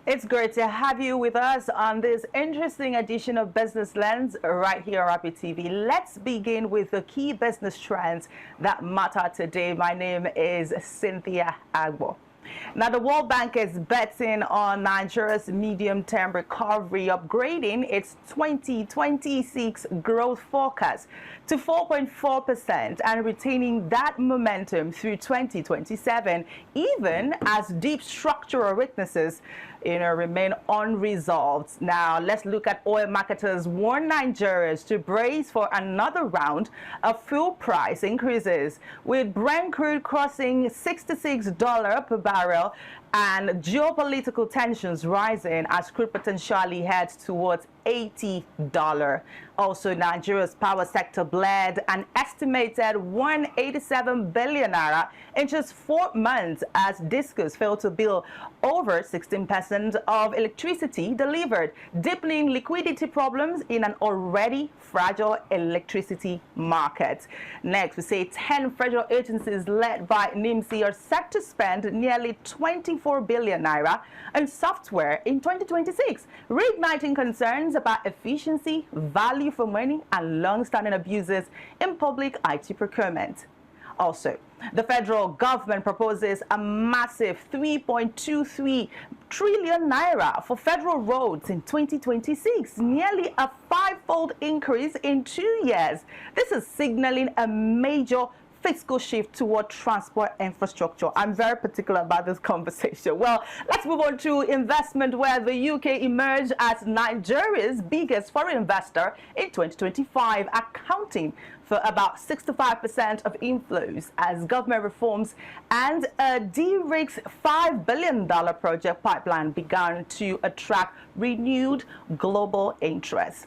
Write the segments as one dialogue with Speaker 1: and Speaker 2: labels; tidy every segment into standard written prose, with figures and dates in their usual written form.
Speaker 1: It's great to have you with us on this interesting edition of Business Lens right here on Rapid TV. Let's begin with the key business trends that matter today. My name is Cynthia Agbo. Now, the World Bank is betting on Nigeria's medium-term recovery, upgrading its 2026 growth forecast to 4.4% and retaining that momentum through 2027, even as deep structural weaknesses remain unresolved. Now, let's look at oil marketers warn Nigerians to brace for another round of fuel price increases, with Brent crude crossing $66 per barrel and geopolitical tensions rising as crude potentially heads towards $80. Also, Nigeria's power sector bled an estimated 187 billion naira in just 4 months as discos failed to bill over 16% of electricity delivered, deepening liquidity problems in an already fragile electricity market. Next, we say 10 federal agencies led by NIMSI are set to spend nearly 24 billion naira on software in 2026, reigniting concerns about efficiency, value for money, and long-standing abuses in public IT procurement. Also, the federal government proposes a massive 3.23 trillion naira for federal roads in 2026, nearly a 5-fold increase in 2 years. This is signaling a major fiscal shift toward transport infrastructure. I'm very particular about this conversation. Well, let's move on to investment, where the UK emerged as Nigeria's biggest foreign investor in 2025, accounting for about 65% of inflows as government reforms and a de-risked $5 billion project pipeline began to attract renewed global interest.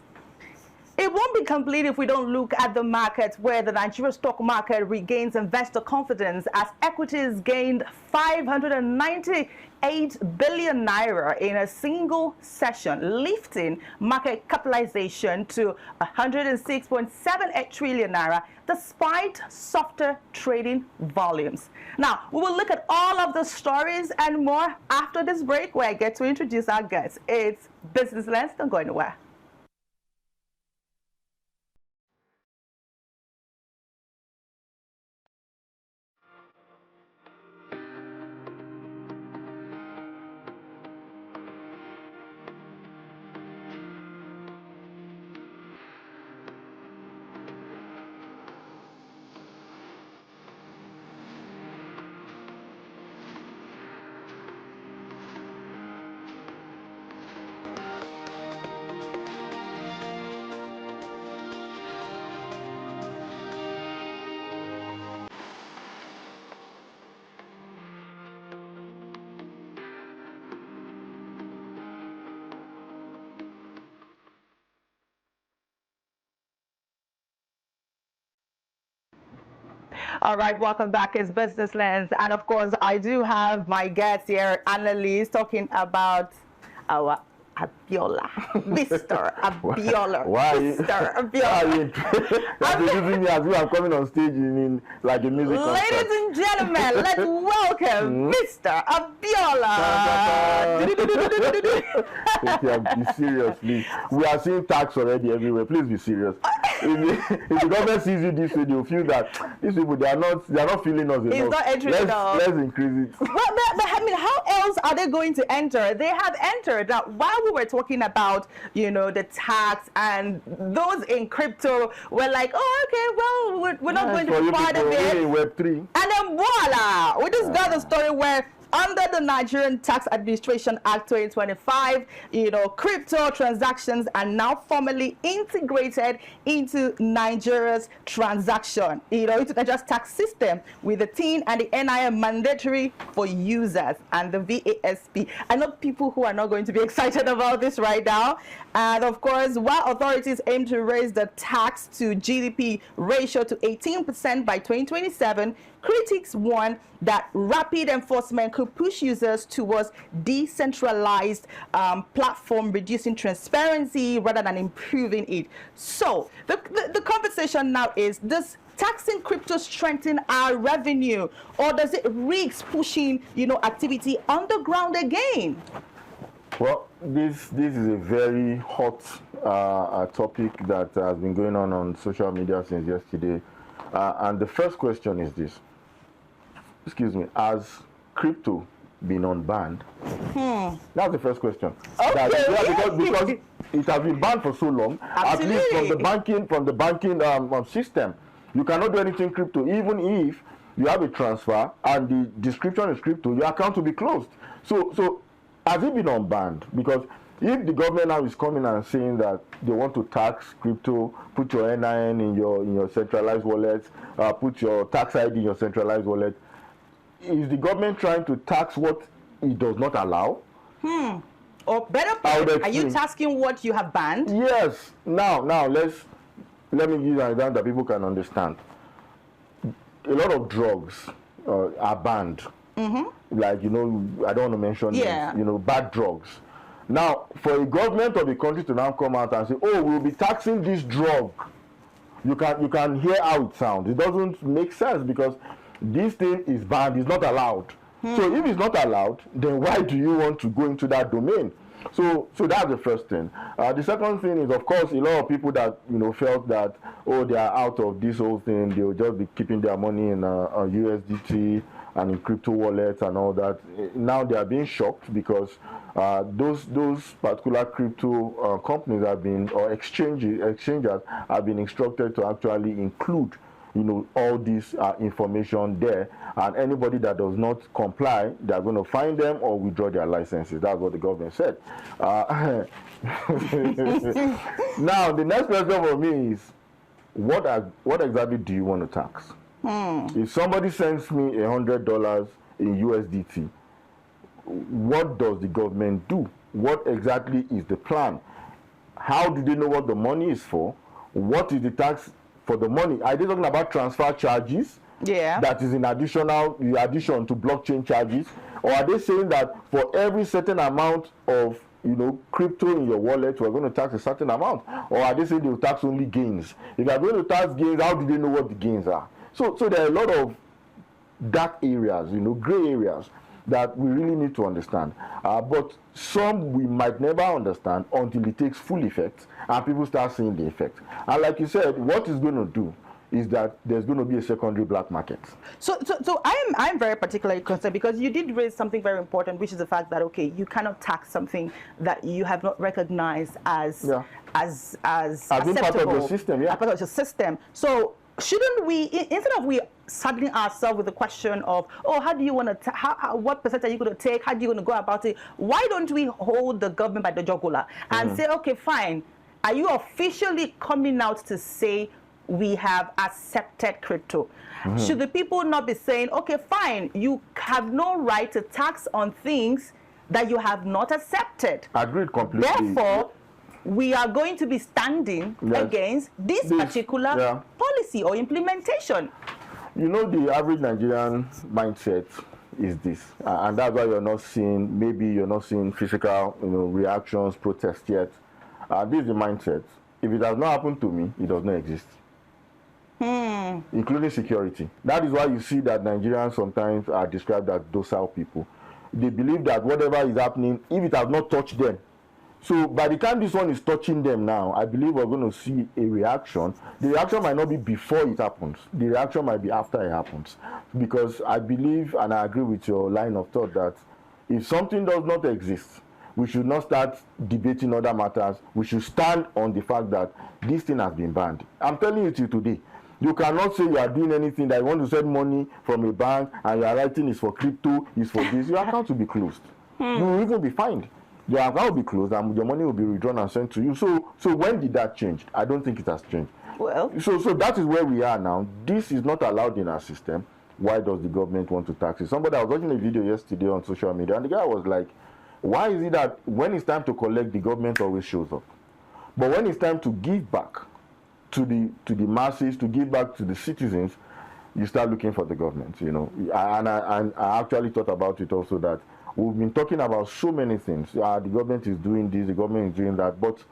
Speaker 1: It won't be complete if we don't look at the market, where the Nigeria stock market regains investor confidence as Equities gained 598 billion naira in a single session, lifting market capitalization to 106.78 trillion naira despite softer trading volumes. Now, we will look at all of the stories and more after this break, where I get to introduce our guests. It's Business Lens. Don't go anywhere. All right, welcome back. It's Business Lens. And of course, I do have my guest here, Annalise, talking about our Abiola. Mr. Abiola.
Speaker 2: Why
Speaker 1: Mr. Abiola.
Speaker 2: Introducing me as if I'm coming on stage in like a music concert.
Speaker 1: Ladies and gentlemen, let's welcome Mr. Abiola.
Speaker 2: Be seriously. We are seeing tax already everywhere. Please be serious. If the government sees you this way, they'll feel that these people they are not feeling us enough.
Speaker 1: It's not entering enough.
Speaker 2: Let's increase it.
Speaker 1: Well, but I mean, how else are they going to enter? They have entered. Now, while we were talking about, the tax and those in crypto, we're like, oh, okay, well, we're not going to be part of it.
Speaker 2: In Web3.
Speaker 1: And then voila, we just got a story where under the Nigerian Tax Administration Act 2025, crypto transactions are now formally integrated into Nigeria's transaction, into Nigeria's tax system, with the TIN and the NIM mandatory for users and the VASP. I know people who are not going to be excited about this right now. And of course, while authorities aim to raise the tax to GDP ratio to 18% by 2027, critics warn that rapid enforcement could push users towards decentralized platform, reducing transparency rather than improving it. So the conversation now is, does taxing crypto strengthen our revenue, or does it risk pushing activity underground again?
Speaker 2: Well, this is a very hot topic that has been going on social media since yesterday. And the first question is this. Excuse me, has crypto been unbanned? That's the first question.
Speaker 1: Okay.
Speaker 2: Because it has been banned for so long,
Speaker 1: Absolutely.
Speaker 2: at least from the banking system. You cannot do anything crypto, even if you have a transfer and the description is crypto, your account will be closed. So has it been unbanned? Because if the government now is coming and saying that they want to tax crypto, put your NIN in your centralized wallet, put your tax ID in your centralized wallet, is the government trying to tax what it does not allow?
Speaker 1: Or better put, are you tasking what you have banned?
Speaker 2: Yes. Now let me give you an example that people can understand. A lot of drugs are banned. Like, I don't want to mention names, bad drugs. Now, for a government of a country to now come out and say, oh, we'll be taxing this drug, you can hear how it sounds. It doesn't make sense because this thing is banned, it's not allowed. So if it's not allowed, then why do you want to go into that domain? So that's the first thing. The second thing is, of course, a lot of people that felt that, oh, they are out of this whole thing, they will just be keeping their money in USDT and in crypto wallets and all that. Now they are being shocked because those particular crypto companies have been, or exchangers have been instructed to actually include all this information there, and anybody that does not comply, they're going to fine them or withdraw their licenses. That's what the government said. Now, the next question for me is, what exactly do you want to tax? If somebody sends me $100 in USDT, what does the government do? What exactly is the plan? How do they know what the money is for? What is the tax for the money? Are they talking about transfer charges?
Speaker 1: Yeah.
Speaker 2: That is in addition to blockchain charges? Or are they saying that for every certain amount of crypto in your wallet, we're going to tax a certain amount? Or are they saying they will tax only gains? If they're going to tax gains, how do they know what the gains are? So there are a lot of dark areas, gray areas that we really need to understand. But some we might never understand until it takes full effect and people start seeing the effect. And like you said, what it's going to do is that there's going to be a secondary black market. So
Speaker 1: I'm very particularly concerned because you did raise something very important, which is the fact that, okay, you cannot tax something that you have not recognized as
Speaker 2: being part of your system.
Speaker 1: Part of your system. So shouldn't we, instead of we saddling ourselves with the question of, oh, how do you want to, what percent are you going to take? How do you want to go about it? Why don't we hold the government by the jugular and say, okay, fine, are you officially coming out to say we have accepted crypto? Should the people not be saying, okay, fine, you have no right to tax on things that you have not accepted?
Speaker 2: Agreed completely.
Speaker 1: Therefore, we are going to be standing against this particular policy or implementation.
Speaker 2: The average Nigerian mindset is this, and that's why you're not seeing physical reactions, protests yet. This is the mindset. If it has not happened to me, it does not exist. Including security. That is why you see that Nigerians sometimes are described as docile people. They believe that whatever is happening, if it has not touched them. So by the time this one is touching them now, I believe we're going to see a reaction. The reaction might not be before it happens. The reaction might be after it happens. Because I believe, and I agree with your line of thought, that if something does not exist, we should not start debating other matters. We should stand on the fact that this thing has been banned. I'm telling you today, you cannot say you are doing anything that you want to send money from a bank and you are writing is for crypto, is for this. Your account will be closed. You will even be fined. Your account will be closed and your money will be withdrawn and sent to you. So when did that change? I don't think it has changed.
Speaker 1: Well,
Speaker 2: so that is where we are now. This is not allowed in our system. Why does the government want to tax it? I was watching a video yesterday on social media and the guy was like, why is it that when it's time to collect, the government always shows up, but when it's time to give back to the masses, to give back to the citizens, you start looking for the government, And I actually thought about it also, that we've been talking about so many things. The government is doing this, the government is doing that, but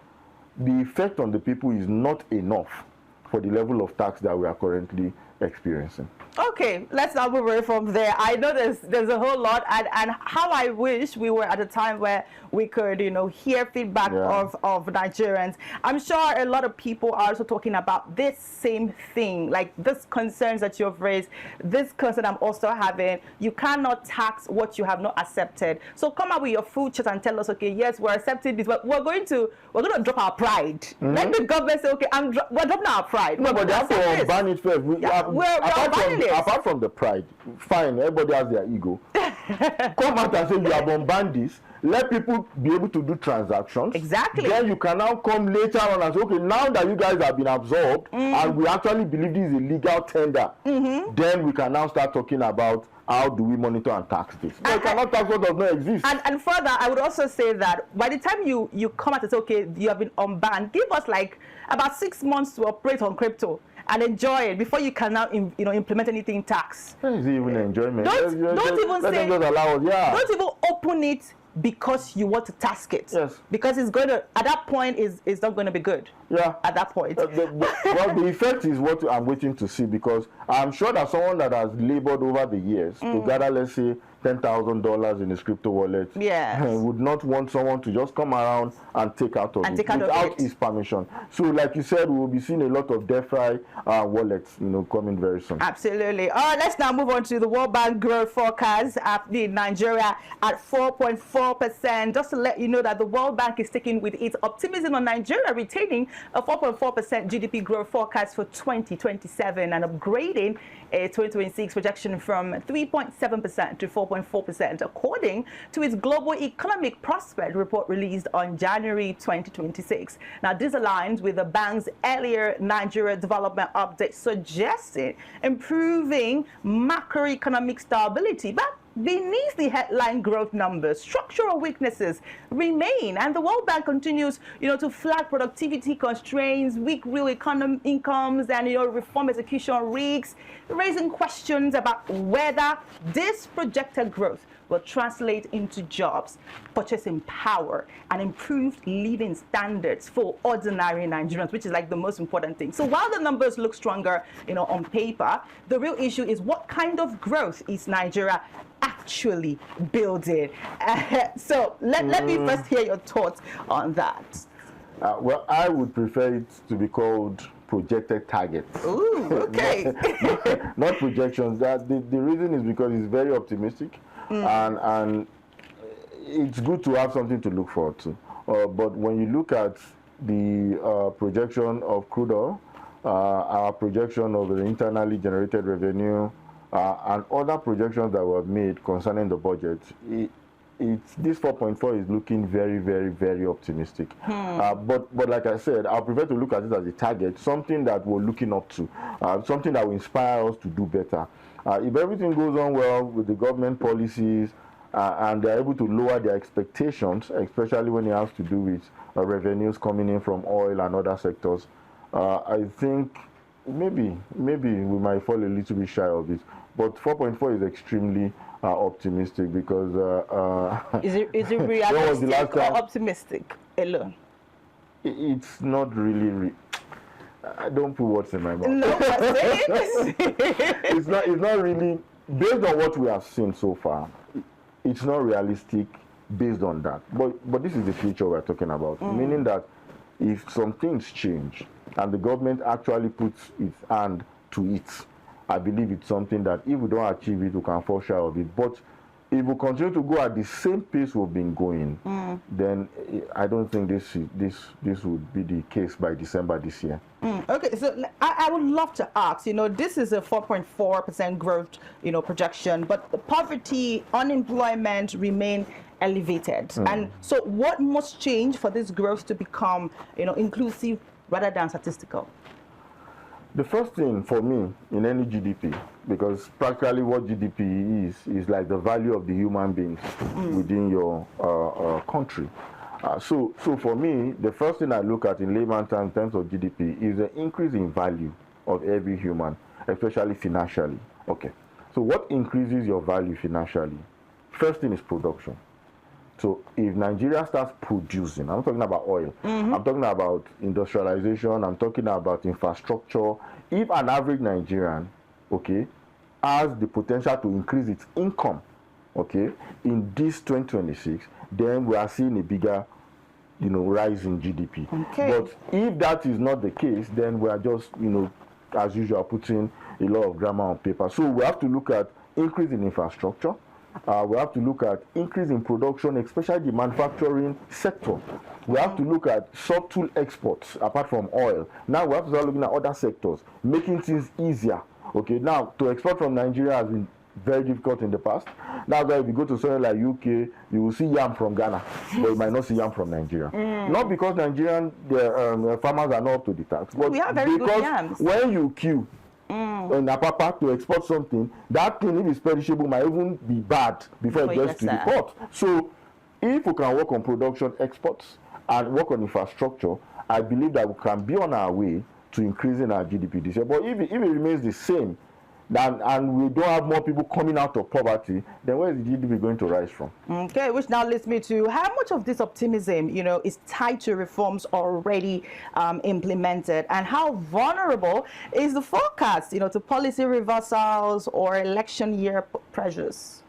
Speaker 2: the effect on the people is not enough for the level of tax that we are currently experiencing.
Speaker 1: Okay, let's now move away from there. I know there's a whole lot, and how I wish we were at a time where we could, hear feedback of Nigerians. I'm sure a lot of people are also talking about this same thing, like this concerns that you've raised, this concern I'm also having. You cannot tax what you have not accepted. So come up with your full chart and tell us, okay, yes, we're accepting this, but we're going to drop our pride. Let the government say, okay, we're dropping our pride.
Speaker 2: No, but they have to ban it first.
Speaker 1: We're banning it.
Speaker 2: Apart from the pride, fine, everybody has their ego. Come out and say you have unbanned this. Let people be able to do transactions.
Speaker 1: Exactly.
Speaker 2: Then you can now come later on and say, okay, now that you guys have been absorbed and we actually believe this is a legal tender, then we can now start talking about how do we monitor and tax this. You cannot tax what does not exist.
Speaker 1: And further, I would also say that by the time you come out and say, okay, you have been unbanned, give us like about 6 months to operate on crypto and enjoy it before you can now implement anything tax.
Speaker 2: Is it even enjoyment?
Speaker 1: Don't even say,
Speaker 2: just allow us,
Speaker 1: don't even open it because you want to task it.
Speaker 2: Yes.
Speaker 1: Because it's going to, at that point, is not going to be good.
Speaker 2: Yeah.
Speaker 1: At that point.
Speaker 2: Well, the effect is what I'm waiting to see, because I'm sure that someone that has labored over the years to gather, let's say, $10,000 in his crypto wallet, would not want someone to just come around and take out of it without his permission. So, like you said, we will be seeing a lot of DeFi wallets, coming very soon.
Speaker 1: Absolutely. All right, let's now move on to the World Bank growth forecast in Nigeria at 4.4%. Just to let you know that the World Bank is sticking with its optimism on Nigeria retaining a 4.4% GDP growth forecast for 2027 and upgrading a 2026 projection from 3.7% to 4.4%, according to its Global Economic Prospect report released on January 2026. Now, this aligns with the bank's earlier Nigeria development update suggesting improving macroeconomic stability. But beneath the headline growth numbers, structural weaknesses remain, and the World Bank continues, to flag productivity constraints, weak real economy incomes, and reform execution risks, raising questions about whether this projected growth will translate into jobs, purchasing power, and improved living standards for ordinary Nigerians, which is like the most important thing. So while the numbers look stronger, on paper, the real issue is what kind of growth is Nigeria actually building? So let me first hear your thoughts on that.
Speaker 2: Well, I would prefer it to be called projected targets.
Speaker 1: Ooh, okay.
Speaker 2: not projections. That the reason is because it's very optimistic, and it's good to have something to look forward to. But when you look at the projection of crude oil, our projection of the internally generated revenue, and other projections that were made concerning the budget, this 4.4 is looking very, very, very optimistic. But like I said, I prefer to look at it as a target, something that we're looking up to, something that will inspire us to do better. If everything goes on well with the government policies, and they're able to lower their expectations, especially when it has to do with revenues coming in from oil and other sectors, I think maybe we might fall a little bit shy of it. But 4.4 is extremely optimistic, because
Speaker 1: is it realistic or optimistic alone?
Speaker 2: It's not really. I don't put words in my mouth.
Speaker 1: No,
Speaker 2: it's not really, based on what we have seen so far. It's not realistic based on that. But this is the future we're talking about, meaning that if some things change and the government actually puts its hand to it, I believe it's something that if we don't achieve it, we can fall short of it. But if we continue to go at the same pace we've been going, then I don't think this would be the case by December this year.
Speaker 1: Okay, so I would love to ask, this is a 4.4% growth, projection, but the poverty, unemployment remain elevated. And so what must change for this growth to become, inclusive rather than statistical?
Speaker 2: The first thing for me in any GDP, because practically what GDP is like the value of the human beings within your country. So for me, the first thing I look at in layman terms in terms of GDP is the increase in value of every human, especially financially. Okay, so what increases your value financially? First thing is production. So if Nigeria starts producing, I'm talking about oil, I'm talking about industrialization, I'm talking about infrastructure. If an average Nigerian okay, has the potential to increase its income, okay, in this 2026, then we are seeing a bigger, rise in GDP.
Speaker 1: Okay.
Speaker 2: But if that is not the case, then we are just, as usual, putting a lot of grammar on paper. So we have to look at increase in infrastructure. We have to look at increase in production, especially the manufacturing sector. We have to look at subtle exports apart from oil. Now we have to start looking at other sectors, making things easier. Okay, now to export from Nigeria has been very difficult in the past. That's why if you go to somewhere like UK, you will see yam from Ghana, but you might not see yam from Nigeria. Not because Nigerian farmers are not up to the task, but
Speaker 1: we have very good
Speaker 2: because
Speaker 1: yams.
Speaker 2: when you queue in Apapa to export something, that thing, if it's perishable, might even be bad before it gets to the port. So if we can work on production, exports, and work on infrastructure, I believe that we can be on our way to increasing our GDP this year. But if it remains the same, and we don't have more people coming out of poverty, then where is the GDP going to rise from?
Speaker 1: Okay, which now leads me to how much of this optimism, is tied to reforms already implemented, and how vulnerable is the forecast, to policy reversals or election year pressures?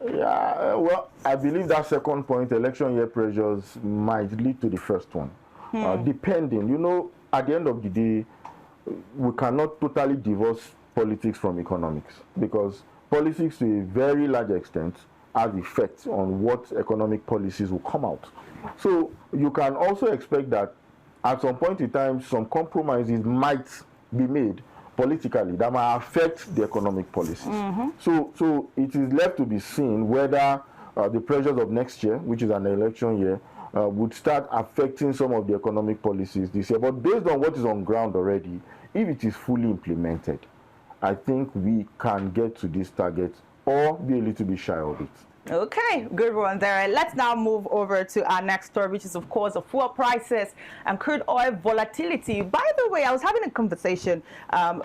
Speaker 2: Yeah, well, I believe that second point, election year pressures, might lead to the first one, depending. At the end of the day, we cannot totally divorce politics from economics, because politics to a very large extent has effects on what economic policies will come out. So you can also expect that at some point in time some compromises might be made politically that might affect the economic policies. So it is left to be seen whether the pressures of next year, which is an election year, would start affecting some of the economic policies this year. But based on what is on ground already, if it is fully implemented, I think we can get to this target or be a little bit shy of it.
Speaker 1: Okay, good one there. Let's now move over to our next story, which is, of course, the fuel prices and crude oil volatility. By the way, I was having a conversation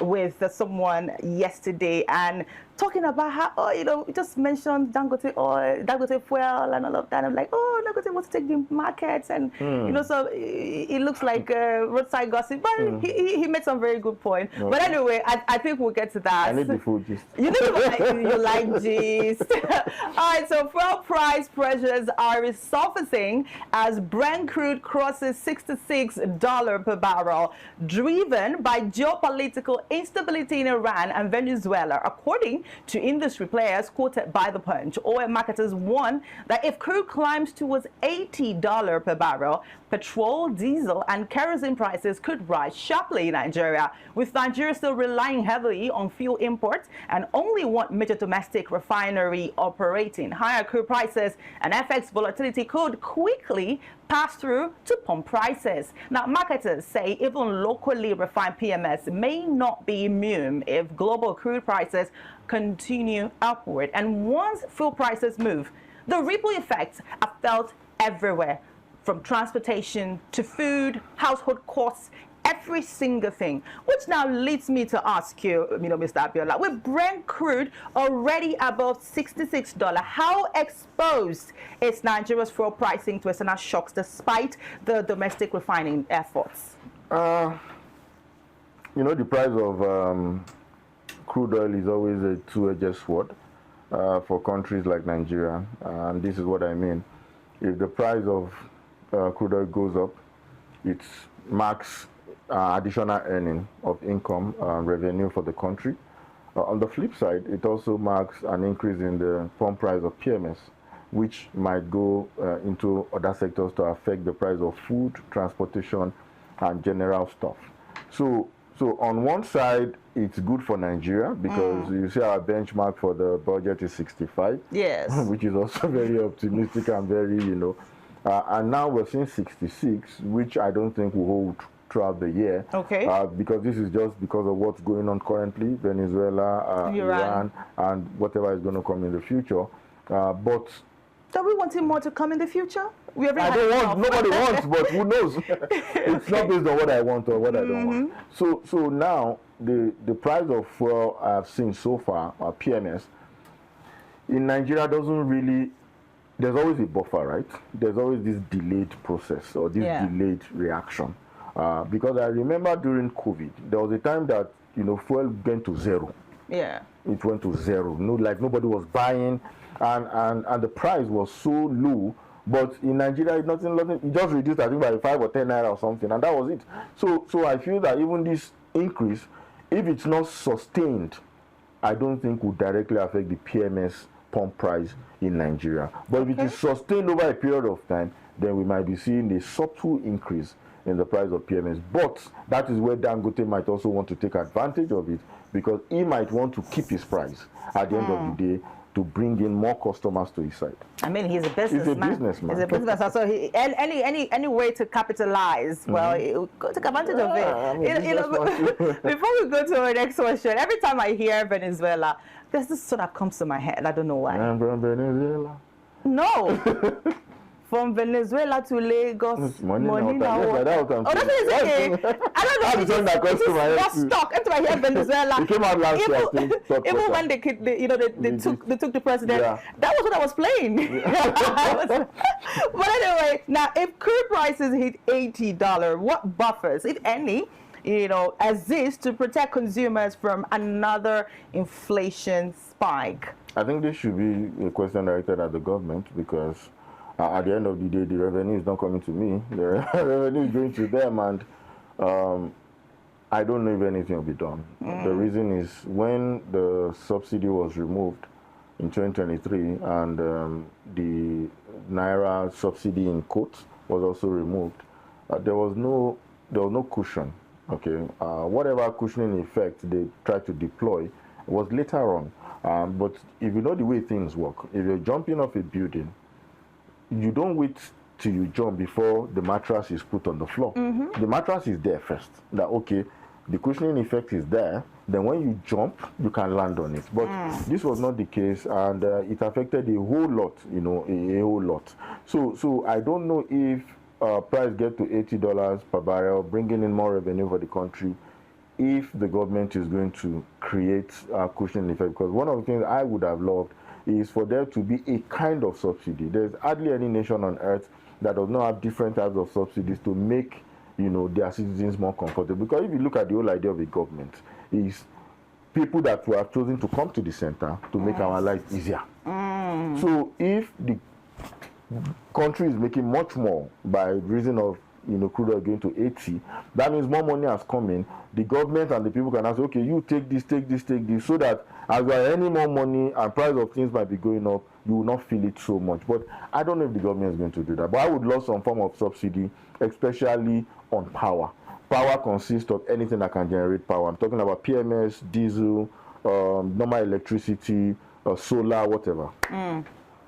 Speaker 1: with someone yesterday and talking about how, we just mentioned Dangote oil, Dangote fuel and all of that. I'm like, Dangote wants to take the markets. And, so it looks like roadside gossip. But he made some very good point. Okay. But anyway, I think we'll get to that.
Speaker 2: I need the food gist.
Speaker 1: You like gist. All right, so fuel price pressures are resurfacing as Brent crude crosses $66 per barrel, driven by geopolitical instability in Iran and Venezuela, according to industry players quoted by The Punch. Oil marketers warn that if crude climbs towards $80 per barrel, petrol, diesel, and kerosene prices could rise sharply in Nigeria, with Nigeria still relying heavily on fuel imports and only one major domestic refinery operating. Higher crude prices and FX volatility could quickly pass through to pump prices. Now, marketers say even locally refined PMS may not be immune if global crude prices continue upward. And once fuel prices move, the ripple effects are felt everywhere, from transportation to food, household costs, every single thing. Which now leads me to ask you, Mr. Abiola, with Brent crude already above $66, how exposed is Nigeria's fuel pricing to external shocks despite the domestic refining efforts?
Speaker 2: The price of crude oil is always a two-edged sword for countries like Nigeria, and this is what I mean. If the price of crude oil goes up, it marks additional earning of income revenue for the country. On the flip side, it also marks an increase in the pump price of PMS, which might go into other sectors to affect the price of food, transportation, and general stuff. So on one side, it's good for Nigeria because you see our benchmark for the budget is 65.
Speaker 1: Yes.
Speaker 2: Which is also very optimistic and very, and now we're seeing 66, which I don't think will hold throughout the year.
Speaker 1: Okay.
Speaker 2: Because this is just because of what's going on currently, Venezuela, Iran, and whatever is going to come in the future. But
Speaker 1: are we wanting more to come in the future?
Speaker 2: I don't want, nobody wants, but who knows? It's not based on what I want or what I don't want. So now, the price of fuel I've seen so far, PMS, in Nigeria doesn't really, there's always a buffer, right? There's always this delayed process or this delayed reaction. Because I remember during COVID, there was a time that, fuel went to zero.
Speaker 1: Yeah.
Speaker 2: It went to zero. No, like nobody was buying, and the price was so low. But in Nigeria, nothing. It just reduced, I think, by 5 or 10 naira or something, and that was it. So I feel that even this increase, if it's not sustained, I don't think would directly affect the PMS pump price in Nigeria. But if it is sustained over a period of time, then we might be seeing a subtle increase in the price of PMS. But that is where Dangote might also want to take advantage of it, because he might want to keep his price at the end of the day to bring in more customers to his side.
Speaker 1: I mean, he's a businessman.
Speaker 2: He's a businessman.
Speaker 1: He's a businessman. So any way to capitalize, well, he'll take advantage of it.
Speaker 2: I mean,
Speaker 1: before we go to our next question, every time I hear Venezuela, there's this sort that comes to my head. I don't know why.
Speaker 2: I'm from Venezuela.
Speaker 1: No. From Venezuela to Lagos, money now.
Speaker 2: Oh, that's what
Speaker 1: I'm saying. I don't know.
Speaker 2: That's that comes to my head.
Speaker 1: Just stuck. Every time I hear Venezuela,
Speaker 2: it came out last year.
Speaker 1: Even when they took the president, that was what I was playing. But anyway, now if crude prices hit $80, what buffers, if any, exist to protect consumers from another inflation spike?
Speaker 2: I think this should be a question directed at the government, because at the end of the day, the revenue is not coming to me. The revenue is going to them, and I don't know if anything will be done. The reason is, when the subsidy was removed in 2023, and the Naira subsidy in quotes was also removed, there was no cushion. Okay, whatever cushioning effect they tried to deploy was later on. But if you know the way things work, if you're jumping off a building, you don't wait till you jump before the mattress is put on the floor. The mattress is there first. That, okay, the cushioning effect is there. Then when you jump, you can land on it. But this was not the case, and it affected a whole lot, a whole lot. So I don't know if price get to $80 per barrel, bringing in more revenue for the country, if the government is going to create a cushioning effect. Because one of the things I would have loved is for there to be a kind of subsidy. There's hardly any nation on earth that does not have different types of subsidies to make, their citizens more comfortable. Because if you look at the whole idea of the government, is people that were chosen to come to the center to make our life easier. So if the country is making much more by reason of crude oil going to 80, that means more money has come in. The government and the people can ask, okay, you take this, so that as there are any more money and price of things might be going up, you will not feel it so much. But I don't know if the government is going to do that. But I would love some form of subsidy, especially on power. Power consists of anything that can generate power. I'm talking about PMS, diesel, normal electricity, solar, whatever.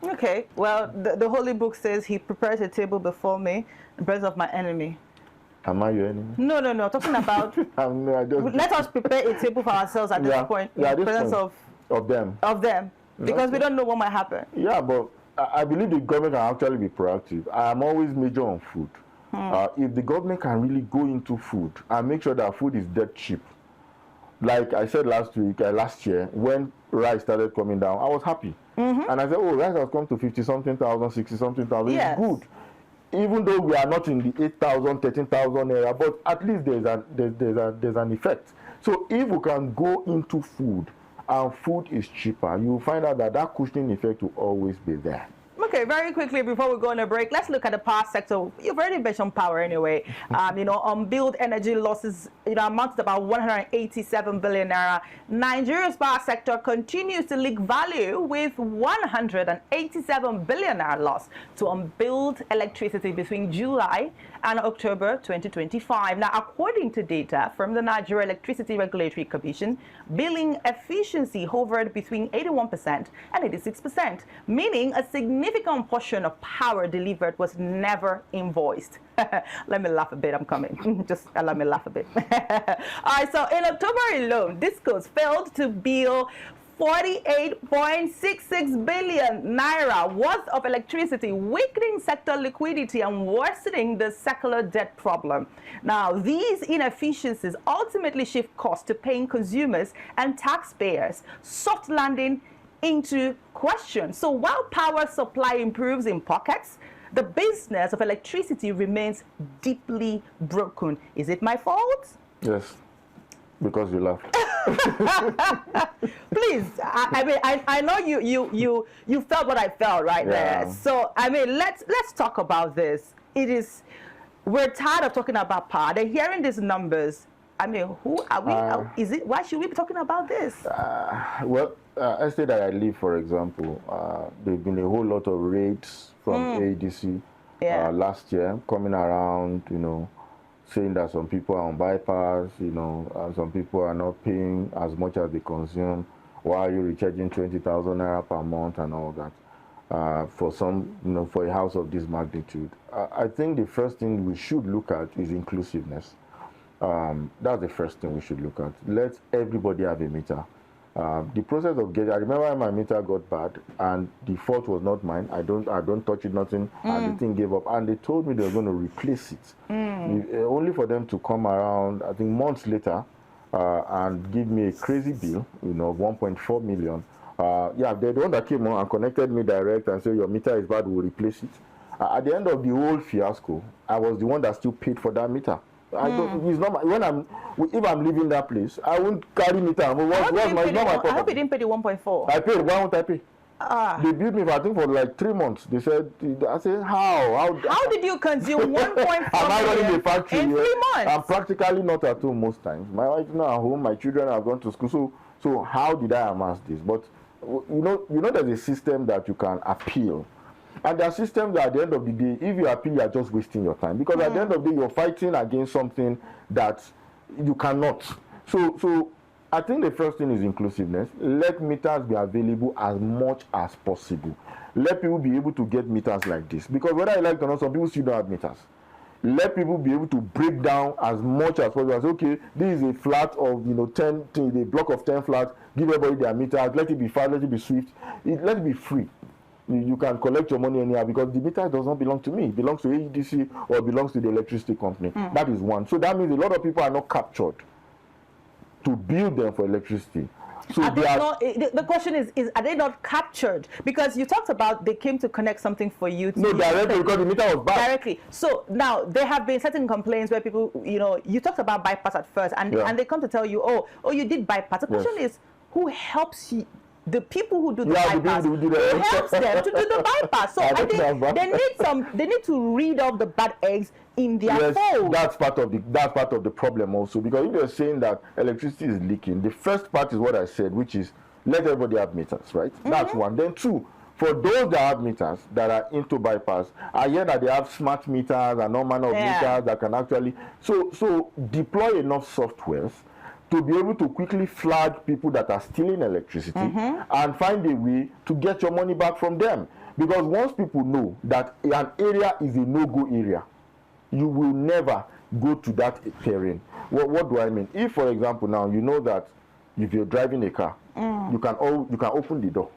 Speaker 1: Okay, well, the Holy Book says he prepares a table before me in presence of my enemy.
Speaker 2: Am I your enemy?
Speaker 1: No. Talking about, let us prepare a table for ourselves at this point in presence of them. Because we don't know what might happen.
Speaker 2: Yeah, but I believe the government can actually be proactive. I am always major on food. If the government can really go into food and make sure that food is dead cheap, like I said last year, when rice started coming down, I was happy. And I said, oh, rice has come to 50-something thousand, 60-something thousand. Yes. It's good. Even though we are not in the 8,000, 13,000 area, but at least there's an effect. So if we can go into food and food is cheaper, you will find out that cushioning effect will always be there.
Speaker 1: Okay, very quickly before we go on a break, let's look at the power sector. You've already mentioned power anyway. Unbilled energy losses, amounts to about 187 billion naira. Nigeria's power sector continues to leak value with 187 billion naira loss to unbilled electricity between July and October 2025. Now, according to data from the Nigeria Electricity Regulatory Commission, billing efficiency hovered between 81% and 86%, meaning a significant portion of power delivered was never invoiced. Let me laugh a bit. I'm coming. Just allow me to laugh a bit. All right. So in October alone, Discos failed to bill 48.66 billion naira worth of electricity, weakening sector liquidity and worsening the secular debt problem. Now, these inefficiencies ultimately shift costs to paying consumers and taxpayers, soft landing into question. So while power supply improves in pockets, the business of electricity remains deeply broken. Is it my fault?
Speaker 2: Yes. Because you laugh.
Speaker 1: Please, I mean, I know you felt what I felt right there. So I mean, let's talk about this. We're tired of talking about power. They're hearing these numbers. I mean, who are we? Why should we be talking about this?
Speaker 2: Well, estate that I live, for example, there've been a whole lot of raids from ADC last year coming around, saying that some people are on bypass, and some people are not paying as much as they consume. Why are you recharging 20,000 naira per month and all that? For some, for a house of this magnitude. I think the first thing we should look at is inclusiveness. That's the first thing we should look at. Let everybody have a meter. The process of I remember when my meter got bad, and the fault was not mine. I don't touch it, nothing, and the thing gave up. And they told me they were going to replace it. Only for them to come around, I think months later, and give me a crazy bill, of 1.4 million. They're the one that came on and connected me direct and said, your meter is bad, we'll replace it. At the end of the whole fiasco, I was the one that still paid for that meter. It's not if I'm leaving that place, I won't carry meter. I
Speaker 1: hope you didn't pay the 1.4.
Speaker 2: I paid. Why won't I pay? They billed me, I think, for like 3 months. They said, I said, how
Speaker 1: did you consume 1.4
Speaker 2: Am I running the factory
Speaker 1: in 3 months?
Speaker 2: I'm practically not at home most times. My wife is not at home. My children have gone to school. So how did I amass this? But there's a system that you can appeal. And there are systems that at the end of the day, if you appeal, you are just wasting your time. Because at the end of the day, you're fighting against something that you cannot. So I think the first thing is inclusiveness. Let meters be available as much as possible. Let people be able to get meters like this. Because whether I like it or not, some people still don't have meters. Let people be able to break down as much as possible. Say, okay, this is a flat of 10, a block of 10 flats. Give everybody their meters. Let it be fast. Let it be swift. Let it be free. You can collect your money anyhow because the meter does not belong to me. It belongs to AEDC or it belongs to the electricity company. That is one. So that means a lot of people are not captured to bill them for electricity. So
Speaker 1: the question is are they not captured? Because you talked about they came to connect something for you.
Speaker 2: No, directly because the meter was bad.
Speaker 1: Directly. So now there have been certain complaints where people, you talked about bypass at first and they come to tell you, oh, you did bypass. The question is, who helps you? The people who do the bypass, who helps them to do the bypass. So I think they need to read off the bad eggs in their fold.
Speaker 2: That's part of the problem also, because if you're saying that electricity is leaking, the first part is what I said, which is let everybody have meters, right? That's one. Then two, for those that have meters that are into bypass, I hear that they have smart meters and all manner of meters that can actually so deploy enough softwares to be able to quickly flag people that are stealing electricity and find a way to get your money back from them. Because once people know that an area is a no-go area, you will never go to that terrain. What do I mean? If, for example, now you know that if you're driving a car, you can open the door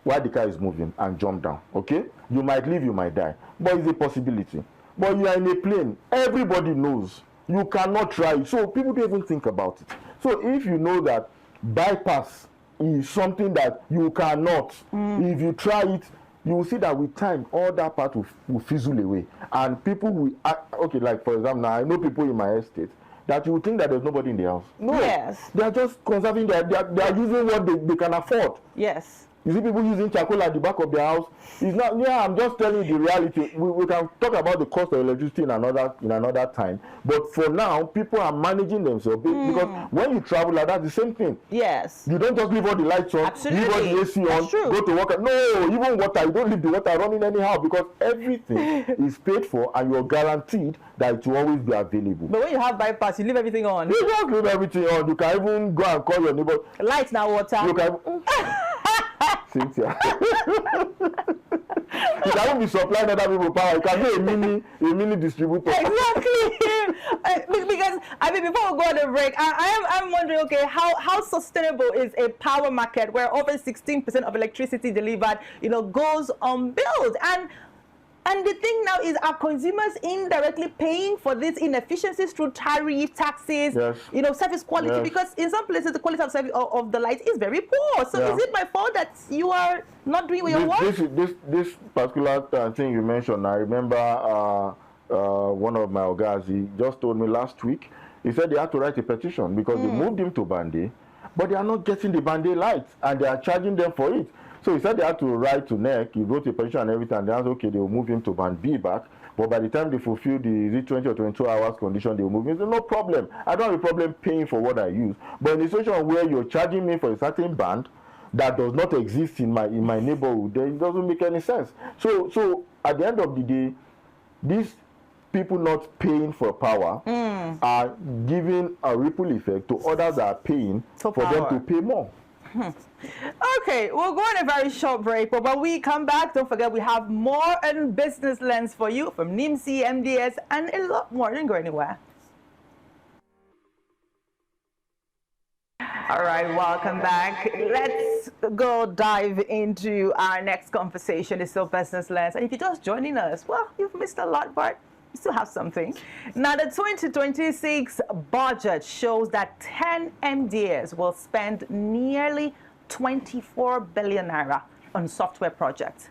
Speaker 2: while the car is moving and jump down, okay? You might live, you might die, but it's a possibility. But you are in a plane, everybody knows. You cannot try it. So people don't even think about it. So if you know that bypass is something that you cannot, if you try it, you will see that with time, all that part will fizzle away. And people will, okay, like for example, now I know people in my estate that you would think that there's nobody in the house. No, they are just conserving, they are using what they can afford.
Speaker 1: Yes.
Speaker 2: You see people using charcoal at the back of their house. It's not. I'm just telling you the reality. We can talk about the cost of electricity in another time. But for now, people are managing themselves because when you travel like that, the same thing.
Speaker 1: Yes.
Speaker 2: You don't just leave all the lights on, leave all the AC on, go to work. No, even water. You don't leave the water running anyhow because everything is paid for and you're guaranteed that it will always be available.
Speaker 1: But when you have bypass, you leave everything on.
Speaker 2: You just leave everything on. You can even go and call your neighbor.
Speaker 1: Lights now, water.
Speaker 2: You can. Cynthia. You can't be supplying other people power. You can be a mini distributor.
Speaker 1: Exactly. Because before we go on the break, I'm wondering, okay, how sustainable is a power market where over 16% of electricity delivered, goes unbilled? And the thing now is, are consumers indirectly paying for these inefficiencies through tariff, taxes, service quality? Because in some places, the quality of service of the light is very poor. So is it my fault that you are not doing your work?
Speaker 2: This particular thing you mentioned, I remember one of my ogas, he just told me last week, He said they had to write a petition because they moved him to Band A, but they are not getting the Band A lights, and they are charging them for it. So he said they had to write to NEC. He wrote a petition and everything, and they said, okay, they will move him to Band B back. But by the time they fulfill the 20 or 22 hours condition, they will move him. So no problem. I don't have a problem paying for what I use. But in a situation where you're charging me for a certain band that does not exist in my neighborhood, then it doesn't make any sense. So at the end of the day, these people not paying for power are giving a ripple effect to others that are paying for them to pay more.
Speaker 1: Okay, we'll go on a very short break, but when we come back, don't forget we have more in Business Lens for you from NIMC, MDS, and a lot more. Don't go anywhere. All right, welcome back. Let's go dive into our next conversation. It's still Business Lens, and if you're just joining us, well, you've missed a lot, but you still have something. Now, the 2026 budget shows that 10 MDAs will spend nearly 24 billion naira on software projects.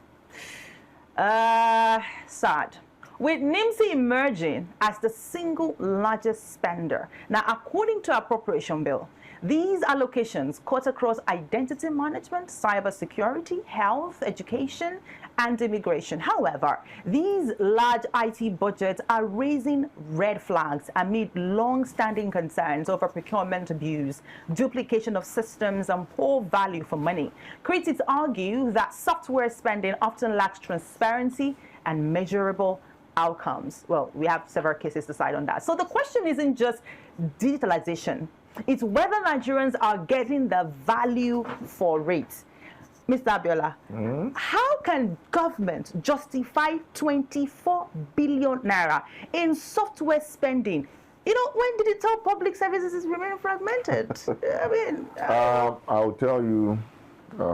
Speaker 1: Sad. With NIMC emerging as the single largest spender. Now, according to appropriation bill, these allocations cut across identity management, cybersecurity, health, education, and immigration. However, these large IT budgets are raising red flags amid long-standing concerns over procurement abuse, duplication of systems, and poor value for money. Critics argue that software spending often lacks transparency and measurable outcomes. Well, we have several cases to decide on that. So the question isn't just digitalization. It's whether Nigerians are getting the value for it. Mr. Abiola, how can government justify 24 billion naira in software spending? You know, when digital public services remain fragmented? I mean...
Speaker 2: I'll tell you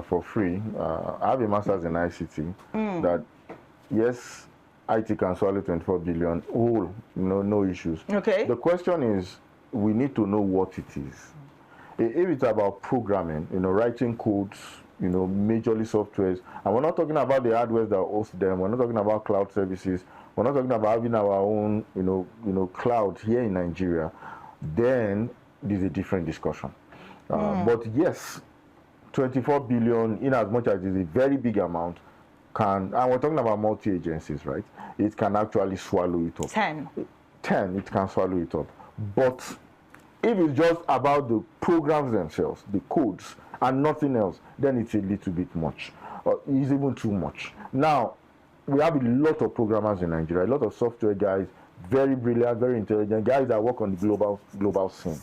Speaker 2: for free, I have a master's in ICT, that yes, IT can swallow 24 billion, no issues.
Speaker 1: Okay.
Speaker 2: The question is, we need to know what it is. If it's about programming, writing codes, majorly softwares, and we're not talking about the hardware that host them, we're not talking about cloud services, we're not talking about having our own, cloud here in Nigeria, then there's a different discussion. But yes, 24 billion, in as much as it's a very big amount, and we're talking about multi-agencies, right? It can actually swallow it up. 10, it can swallow it up. But if it's just about the programs themselves, the codes, and nothing else, then it's a little bit much. It's even too much. Now, we have a lot of programmers in Nigeria, a lot of software guys, very brilliant, very intelligent, guys that work on the global scene.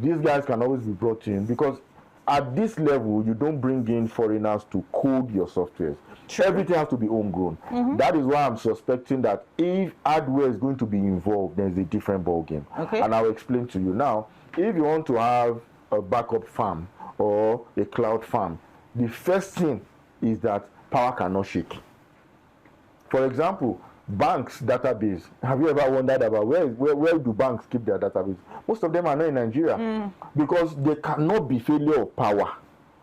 Speaker 2: These guys can always be brought in because at this level, you don't bring in foreigners to code your software. True. Everything has to be homegrown. That is why I'm suspecting that if hardware is going to be involved, there's a different ballgame. Okay. And I'll explain to you. Now, if you want to have a backup farm or a cloud farm, the first thing is that power cannot shake. For example, banks' database. Have you ever wondered about where do banks keep their database? Most of them are not in Nigeria because there cannot be failure of power.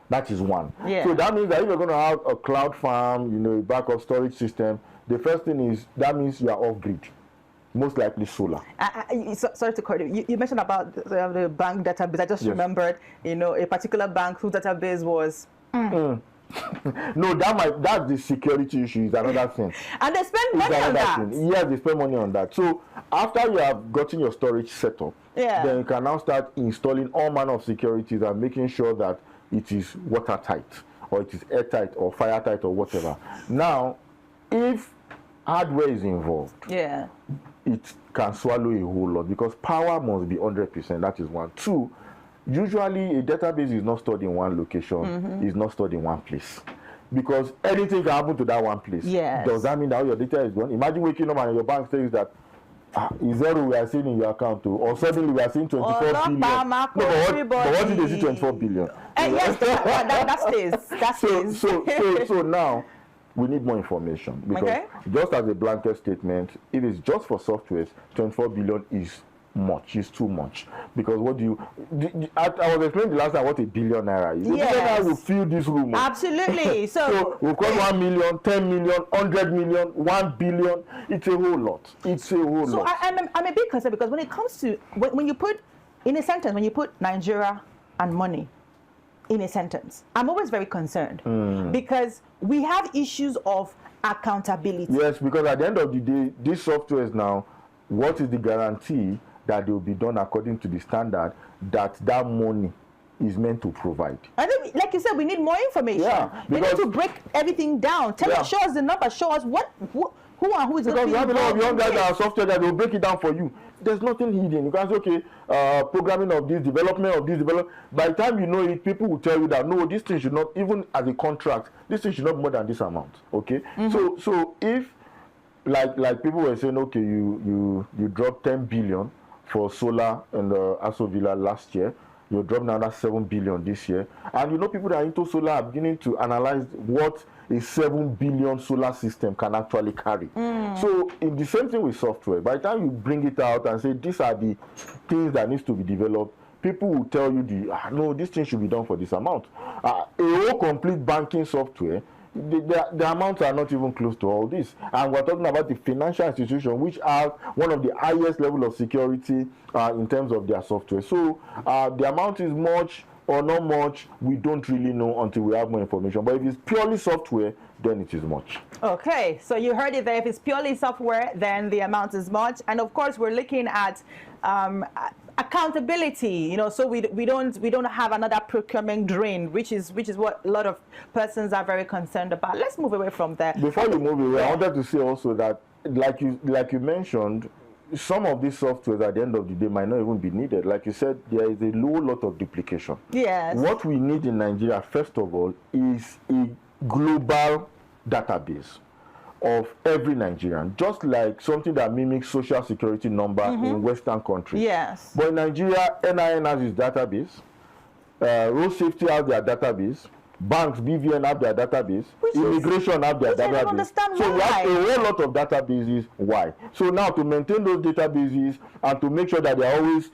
Speaker 2: That is one. Yeah. So that means that if you're going to have a cloud farm, a backup storage system, the first thing is that means you are off grid. Most likely solar.
Speaker 1: Sorry to cut you. You mentioned about the bank database. I just remembered, a particular bank whose database was.
Speaker 2: No, that's the security issue. Is another thing.
Speaker 1: And they spend money on that.
Speaker 2: Yes, they spend money on that. So after you have gotten your storage set up, then you can now start installing all manner of securities and making sure that it is watertight, or it is airtight, or firetight, or whatever. Now, if hardware is involved, it can swallow a whole lot because power must be 100%. That is one. Two, usually a database is not stored in one location, it's not stored in one place. Because anything can happen to that one place. Yes. Does that mean that all your data is gone? Imagine waking up and your bank says that is zero we are seeing in your account too, or suddenly we are seeing 24 billion. But what did they see 24 billion?
Speaker 1: Yes, that stays.
Speaker 2: So now we need more information because just as a blanket statement, if it's just for softwares, 24 billion is much. It's too much. Because what do you... I was explaining the last time what a billion naira is.
Speaker 1: Yes.
Speaker 2: A billion naira will fill this room.
Speaker 1: Absolutely.
Speaker 2: So we've got 1 million, 10 million, 100 million, 1 billion. It's a whole lot. It's a whole lot.
Speaker 1: So I'm a bit concerned because when it comes to... When you put... In a sentence, when you put Nigeria and money in a sentence, I'm always very concerned because we have issues of accountability.
Speaker 2: Yes, because at the end of the day, these softwares now, what is the guarantee that they will be done according to the standard that money is meant to provide?
Speaker 1: I think, like you said, we need more information.
Speaker 2: Yeah,
Speaker 1: we need to break everything down. Show us the number. Show us who and who is going to be involved.
Speaker 2: Because you have a lot of young guys that are software that will break it down for you. There's nothing hidden. You can say, okay, programming of this, development of this, by the time you know it, people will tell you that, no, this thing should not, even as a contract, this thing should not be more than this amount, okay? So if, like people were saying, okay, you dropped 10 billion for solar in the Aso Villa last year, you dropped another 7 billion this year, and you know people that are into solar are beginning to analyze what a 7 billion solar system can actually carry. So in the same thing with software, by the time you bring it out and say these are the things that needs to be developed, people will tell you no, this thing should be done for this amount. A whole complete banking software, the amounts are not even close to all this. And we're talking about the financial institution, which are one of the highest level of security in terms of their software. So the amount is much or not much, we don't really know until we have more information. But if it's purely software, then it is much. Okay,
Speaker 1: so you heard it there. If it's purely software, then the amount is much. And of course, we're looking at accountability, so we don't have another procurement drain, which is what a lot of persons are very concerned about. Let's move away from that.
Speaker 2: Before you move away, I wanted to say also that, like you mentioned, some of these softwares at the end of the day might not even be needed. Like you said, there is a low lot of duplication.
Speaker 1: Yes.
Speaker 2: What we need in Nigeria, first of all, is a global database of every Nigerian, just like something that mimics social security number in Western countries.
Speaker 1: Yes.
Speaker 2: But in Nigeria, NIN has its database, road safety has their database, banks, BVN have their database, immigration have their database. So we have a whole lot of databases. Why? So now to maintain those databases and to make sure that they are always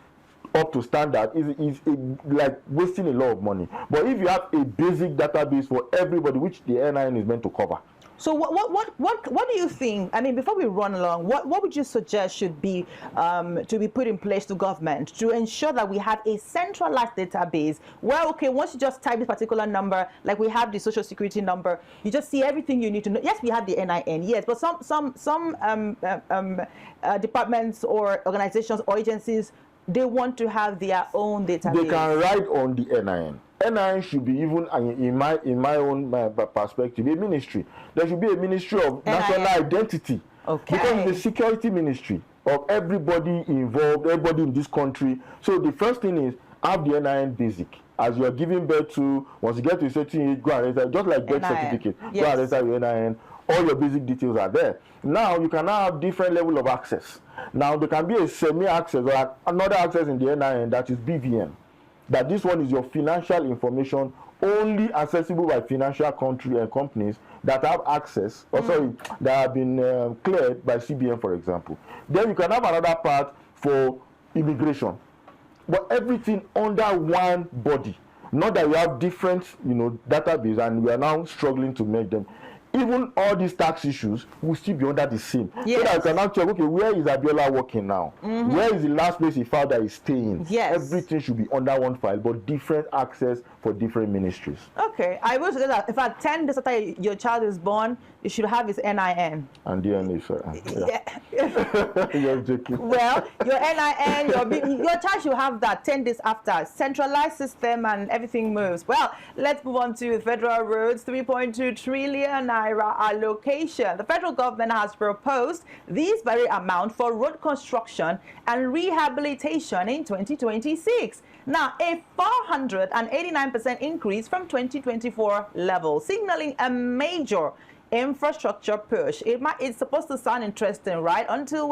Speaker 2: up to standard is like wasting a lot of money. But if you have a basic database for everybody, which the NIN is meant to cover.
Speaker 1: So what do you think? I mean, before we run along, what would you suggest should be to be put in place to government to ensure that we have a centralized database where, okay, once you just type this particular number, like we have the social security number, you just see everything you need to know. Yes, we have the NIN, yes, but some departments or organizations or agencies, they want to have their own database.
Speaker 2: They can ride on the NIN. NIN should be, even in my own perspective, a ministry. There should be a ministry of national identity.
Speaker 1: Okay.
Speaker 2: Because it's a security ministry of everybody involved, everybody in this country. So the first thing is have the NIN basic. As you are giving birth to, once you get to a certain age, go and register, just like birth certificate. Yes. Go and register your NIN. All your basic details are there. Now you can now have different level of access. Now there can be a semi-access or another access in the NIN that is BVN. That this one is your financial information only accessible by financial companies that have access, that have been cleared by CBN, for example. Then you can have another part for immigration. But everything under one body. Not that we have different, database and we are now struggling to make them. Even all these tax issues will still be under the same. Yes. So that you can now check, okay, where is Abiola working now? Where is the last place he found that he's staying?
Speaker 1: Yes.
Speaker 2: Everything should be under one file, but different access for different ministries.
Speaker 1: Okay, I will say that if at 10 days after your child is born, you should have his NIN.
Speaker 2: And DNA, sir.
Speaker 1: Yeah.
Speaker 2: You're joking.
Speaker 1: Well, your NIN, your child should have that 10 days after. Centralized system and everything moves. Well, let's move on to federal roads. 3.2 trillion naira allocation. The federal government has proposed this very amount for road construction and rehabilitation in 2026. Now, a 489% increase from 2024 level, signaling a major infrastructure push. It's supposed to sound interesting, right? Until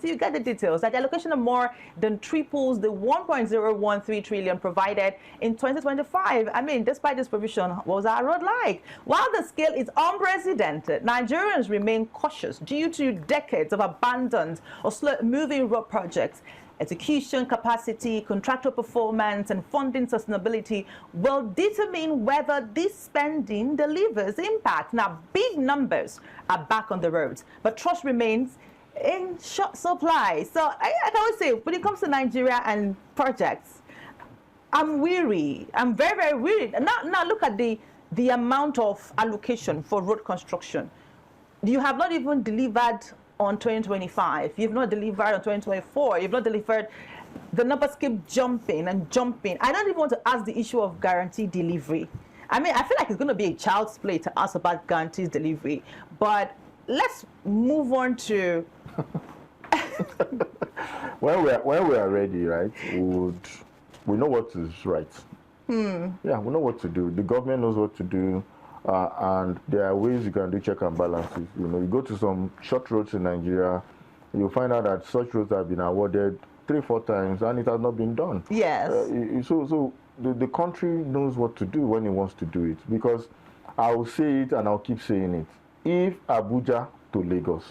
Speaker 1: you get the details. That the allocation of more than triples the 1.013 trillion provided in 2025. I mean, despite this provision, what was our road like? While the scale is unprecedented, Nigerians remain cautious due to decades of abandoned or slow-moving road projects. execution capacity, contractual performance, and funding sustainability will determine whether this spending delivers impact. Now, big numbers are back on the roads, but trust remains in short supply. So I always say, when it comes to Nigeria and projects, I'm weary. I'm very, very weary. Now look at the amount of allocation for road construction. You have not even delivered on 2025. You've not delivered on 2024. You've not delivered. The numbers keep jumping and jumping. I don't even want to ask the issue of guaranteed delivery. I mean, I feel like it's going to be a child's play to ask about guaranteed delivery. But let's move on to...
Speaker 2: when we are ready, right, we know what is right. Yeah, we know what to do. The government knows what to do. And there are ways you can do check and balances. You know, you go to some short roads in Nigeria, you'll find out that such roads have been awarded 3-4 times and it has not been done.
Speaker 1: Yes.
Speaker 2: So the country knows what to do when it wants to do it, because I will say it and I'll keep saying it. If Abuja to Lagos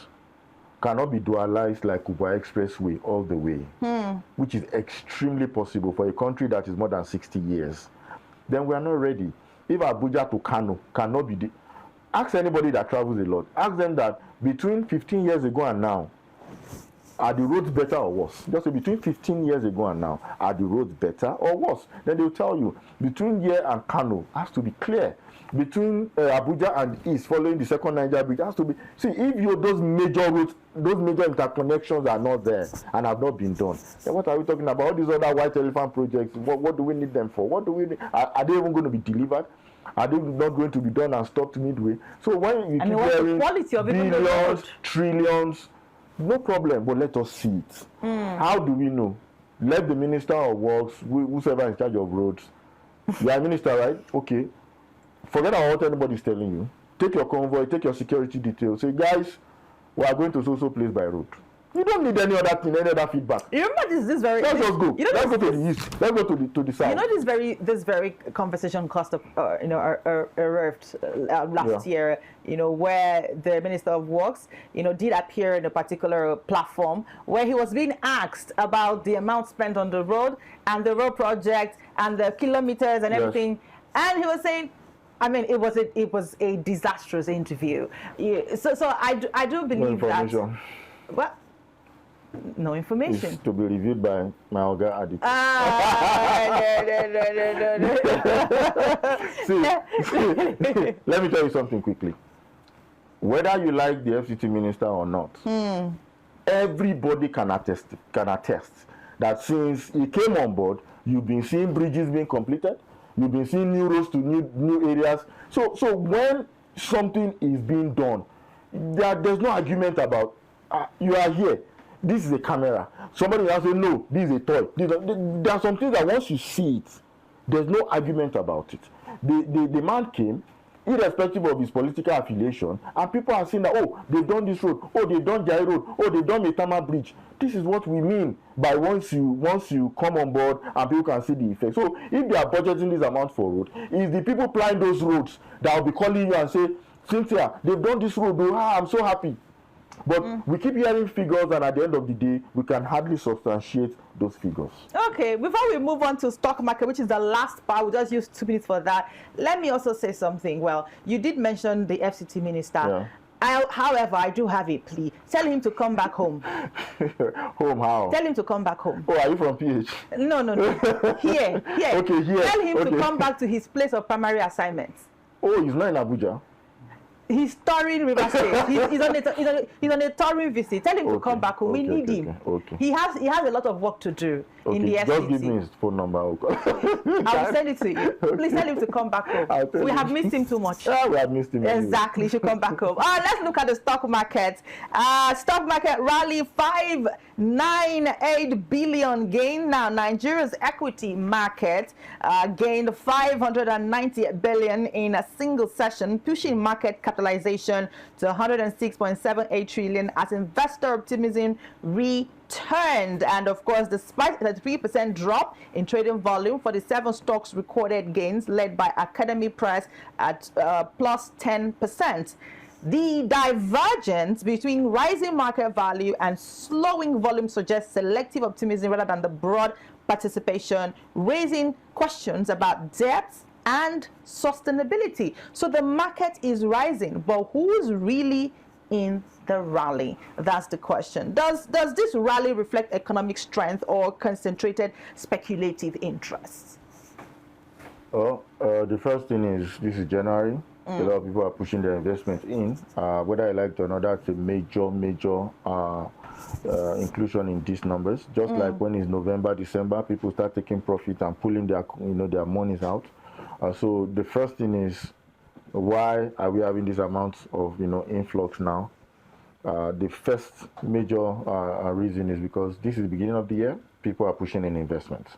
Speaker 2: cannot be dualized like Uber Expressway all the way, which is extremely possible for a country that is more than 60 years, then we are not ready. If Abuja to Kano cannot be... Ask anybody that travels a lot. Ask them that between 15 years ago and now, are the roads better or worse? Just say between 15 years ago and now, are the roads better or worse? Then they'll tell you, between here and Kano has to be clear. Between Abuja and East, following the second Niger bridge, has to be... See, if those major roads, those major interconnections are not there and have not been done, then what are we talking about? All these other white elephant projects, what do we need them for? What do we need? Are they even going to be delivered? Are they not going to be done and stopped midway? So when you keep hearing billions, trillions, no problem, but let us see it. How do we know? Let the Minister of Works, whoever is in charge of roads, you are a minister, right? Okay. Forget about what anybody is telling you. Take your convoy, take your security details. Say, guys, we are going to so place by road. You don't need any other thing, any other feedback.
Speaker 1: You remember this very...
Speaker 2: Let's just go. Let's go to the east. Let's go to the south.
Speaker 1: You know, this very conversation cost of, last year, where the Minister of Works, did appear in a particular platform where he was being asked about the amount spent on the road and the road project and the kilometers and everything. And he was saying, I mean, it was a disastrous interview. So I do believe that... Well, no information.
Speaker 2: It's to be reviewed by my Oga Adit. No. See, let me tell you something quickly. Whether you like the FCT minister or not, everybody can attest that since he came on board, you've been seeing bridges being completed, you've been seeing new roads to new areas. So when something is being done, there's no argument about you are here. This is a camera. Somebody will say, no, this is a toy. There are some things that once you see it, there's no argument about it. The man came, irrespective of his political affiliation, and people are saying that, oh, they've done this road, oh, they've done Jai Road, oh, they've done Metama Bridge. This is what we mean by once you come on board and people can see the effect. So if they are budgeting this amount for road, it's the people plying those roads that will be calling you and say, Cynthia, they've done this road, I'm so happy. But we keep hearing figures, and at the end of the day, we can hardly substantiate those figures. Okay, before we move on to stock market, which is the last part, we'll just use 2 minutes for that. Let me also say something. Well, you did mention the FCT minister. Yeah. However, I do have a plea. Tell him to come back home. Home how?
Speaker 1: Tell him to come back home.
Speaker 2: Oh, are you from PH?
Speaker 1: No. Here.
Speaker 2: Okay, here.
Speaker 1: Tell him to come back to his place of primary assignments.
Speaker 2: Oh, he's not in Abuja.
Speaker 1: He's touring River State. He's on a touring visit. Tell him to come back home. We need him.
Speaker 2: Okay.
Speaker 1: He has a lot of work to do in the FCT.
Speaker 2: Just give me his phone number.
Speaker 1: I will send it to you. Please tell him to come back home. We have missed him too much.
Speaker 2: Yeah, we have missed him.
Speaker 1: Exactly. He should come back home. Let's look at the stock market. Stock market rally 598 billion gain. Now, Nigeria's equity market gained 590 billion in a single session, pushing market capitalization to 106.78 trillion as investor optimism returned. And of course, despite the 3% drop in trading volume, 47 stocks recorded gains, led by Academy Press at plus 10%. The divergence between rising market value and slowing volume suggests selective optimism rather than the broad participation, raising questions about depth and sustainability. So the market is rising, but who's really in the rally? That's the question. Does this rally reflect economic strength or concentrated speculative interests?
Speaker 2: Well, the first thing is this is January. A lot of people are pushing their investment in. Whether I like it or not, that's a major inclusion in these numbers. Just like when it's November, December, people start taking profit and pulling their their monies out. So the first thing is, why are we having these amounts of influx now? The first major reason is because this is the beginning of the year. People are pushing in investments.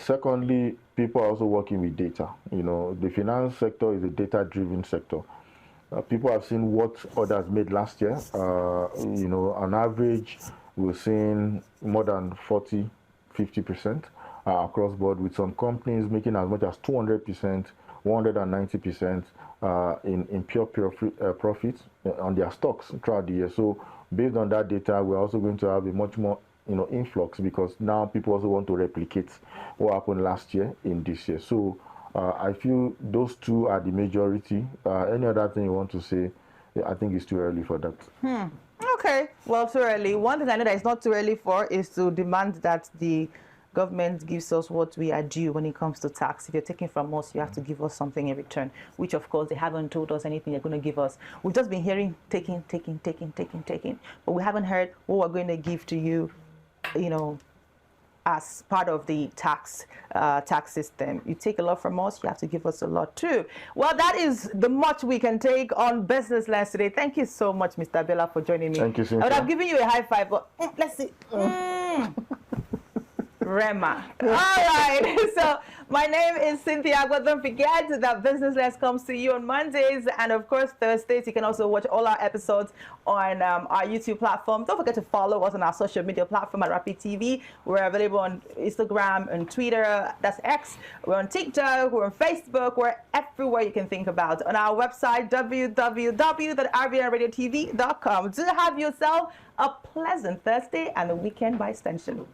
Speaker 2: Secondly, people are also working with data. The finance sector is a data-driven sector. People have seen what others made last year. On average, we're seeing more than 40-50% across board, with some companies making as much as 200%, 190% in pure profits on their stocks throughout the year. So based on that data, we're also going to have a much more influx, because now people also want to replicate what happened last year in this year. So I feel those two are the majority. Any other thing you want to say, I think it's too early for that.
Speaker 1: Okay, well, too early. One thing I know that it's not too early for is to demand that the government gives us what we are due when it comes to tax. If you're taking from us, you have to give us something in return, which of course they haven't told us anything they're going to give us. We've just been hearing taking, but we haven't heard what we're going to give to you, as part of the tax system. You take a lot from us, you have to give us a lot too. Well, that is the much we can take on Business Lens today. Thank you so much, Mr. Bella, for joining me.
Speaker 2: Thank you, Cynthia.
Speaker 1: I would have given you a high five, but let's see. Rema. All right. So my name is Cynthia, but don't forget that Business Lens comes to you on Mondays and of course Thursdays. You can also watch all our episodes on our YouTube platform. Don't forget to follow us on our social media platform at Rapid TV. We're available on Instagram and Twitter. That's X. We're on TikTok. We're on Facebook. We're everywhere you can think about. On our website, www.rbnradiotv.com. Do have yourself a pleasant Thursday and a weekend by extension.